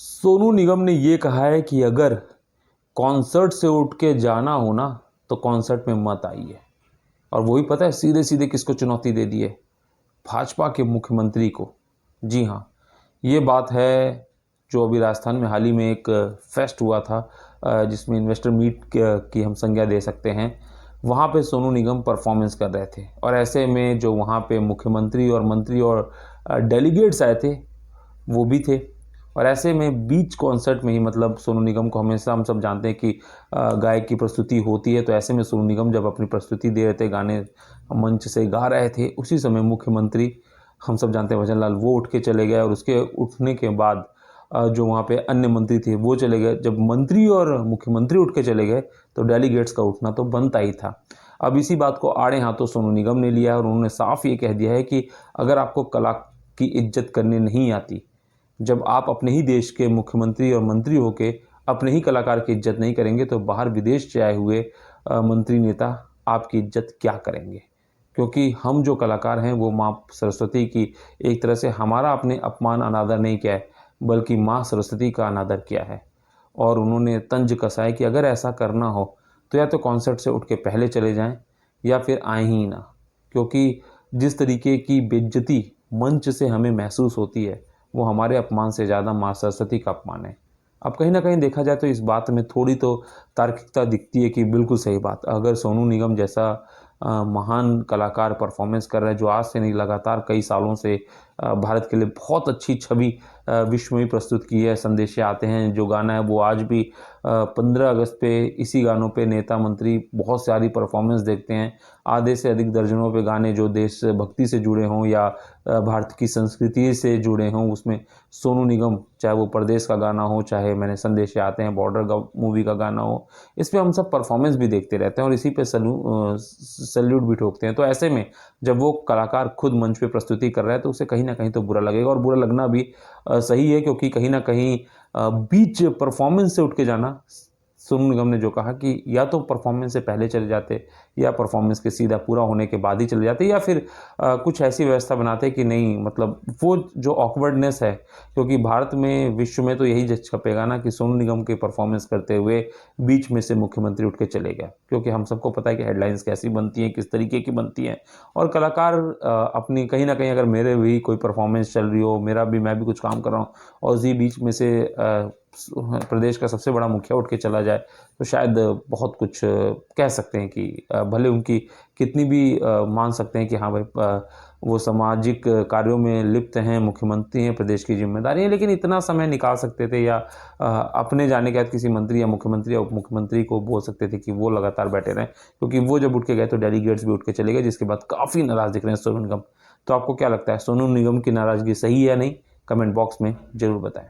सोनू निगम ने ये कहा है कि अगर कॉन्सर्ट से उठ के जाना हो ना तो कॉन्सर्ट में मत आइए। और वही पता है सीधे सीधे किसको चुनौती दे दी है? भाजपा के मुख्यमंत्री को। जी हाँ, ये बात है जो अभी राजस्थान में हाल ही में एक फेस्ट हुआ था, जिसमें इन्वेस्टर मीट की हम संज्ञा दे सकते हैं। वहाँ पे सोनू निगम परफॉर्मेंस कर रहे थे और ऐसे में जो वहाँ पे मुख्यमंत्री और मंत्री और डेलीगेट्स आए थे वो भी थे। और ऐसे में बीच कॉन्सर्ट में ही, मतलब सोनू निगम को हमेशा हम सब जानते हैं कि गायक की प्रस्तुति होती है, तो ऐसे में सोनू निगम जब अपनी प्रस्तुति दे रहे थे, गाने मंच से गा रहे थे, उसी समय मुख्यमंत्री, हम सब जानते हैं भजन लाल, वो उठ के चले गए। और उसके उठने के बाद जो वहाँ पे अन्य मंत्री थे वो चले गए। जब मंत्री और मुख्यमंत्री उठ के चले गए तो डेलीगेट्स का उठना तो बनता ही था। अब इसी बात को आड़े हाथों सोनू निगम ने लिया और उन्होंने साफ ये कह दिया है कि अगर आपको कला की इज्जत करनी नहीं आती, जब आप अपने ही देश के मुख्यमंत्री और मंत्री होके अपने ही कलाकार की इज्जत नहीं करेंगे तो बाहर विदेश से आए हुए मंत्री नेता आपकी इज्जत क्या करेंगे? क्योंकि हम जो कलाकार हैं वो माँ सरस्वती की एक तरह से हमारा अपने अपमान अनादर नहीं किया है, बल्कि माँ सरस्वती का अनादर किया है। और उन्होंने तंज कसा है कि अगर ऐसा करना हो तो या तो कॉन्सर्ट से उठ के पहले चले जाएं या फिर आए ही ना। क्योंकि जिस तरीके की बेइज्जती मंच से हमें महसूस होती है वो हमारे अपमान से ज़्यादा माँ सरस्वती का अपमान है। अब कहीं ना कहीं देखा जाए तो इस बात में थोड़ी तो तार्किकता दिखती है कि बिल्कुल सही बात, अगर सोनू निगम जैसा महान कलाकार परफॉर्मेंस कर रहा है, जो आज से नहीं लगातार कई सालों से भारत के लिए बहुत अच्छी छवि विश्व में प्रस्तुत की है। संदेशे आते हैं जो गाना है वो आज भी 15 अगस्त पे इसी गानों पे नेता मंत्री बहुत सारी परफॉर्मेंस देखते हैं। आधे से अधिक दर्जनों पे गाने जो देशभक्ति से जुड़े हों या भारत की संस्कृति से जुड़े हों, उसमें सोनू निगम, चाहे वो परदेश का गाना हो, चाहे मैंने संदेशे आते हैं बॉर्डर मूवी का गाना हो, इस पर हम सब परफॉर्मेंस भी देखते रहते हैं और इसी पे सैल्यूट भी ठोकते हैं। तो ऐसे में जब वो कलाकार खुद मंच पे प्रस्तुति कर रहा है तो उसे कहीं ना कहीं तो बुरा लगेगा, और बुरा लगना भी सही है, क्योंकि कहीं ना कहीं बीच परफॉर्मेंस से उठ के जाना, सोनू निगम ने जो कहा कि या तो परफॉर्मेंस से पहले चले जाते या परफॉर्मेंस के सीधा पूरा होने के बाद ही चले जाते, या फिर कुछ ऐसी व्यवस्था बनाते कि नहीं, मतलब वो जो ऑकवर्डनेस है, क्योंकि भारत में, विश्व में तो यही जज छपेगा ना कि सोनू निगम के परफॉर्मेंस करते हुए बीच में से मुख्यमंत्री उठ के चले गए। क्योंकि हम सबको पता है कि हेडलाइंस कैसी बनती हैं, किस तरीके की बनती हैं, और कलाकार अपनी कहीं ना कहीं, अगर मेरे भी कोई परफॉर्मेंस चल रही हो, मैं भी कुछ काम कर रहा हूँ और उसी बीच में से प्रदेश का सबसे बड़ा मुखिया उठ के चला जाए तो शायद बहुत कुछ कह सकते हैं कि भले उनकी कितनी भी मान सकते हैं कि हाँ भाई वो सामाजिक कार्यों में लिप्त हैं, मुख्यमंत्री हैं, प्रदेश की जिम्मेदारी है, लेकिन इतना समय निकाल सकते थे या अपने जाने के बाद किसी मंत्री या मुख्यमंत्री या उप मुख्यमंत्री को बोल सकते थे कि वो लगातार बैठे रहें। क्योंकि वो जब उठ के गए तो डेलीगेट्स भी उठ के चले गए, जिसके बाद काफ़ी नाराज़ दिख रहे हैं सोनू निगम। तो आपको क्या लगता है, सोनू निगम की नाराज़गी सही है या नहीं? कमेंट बॉक्स में ज़रूर बताएं।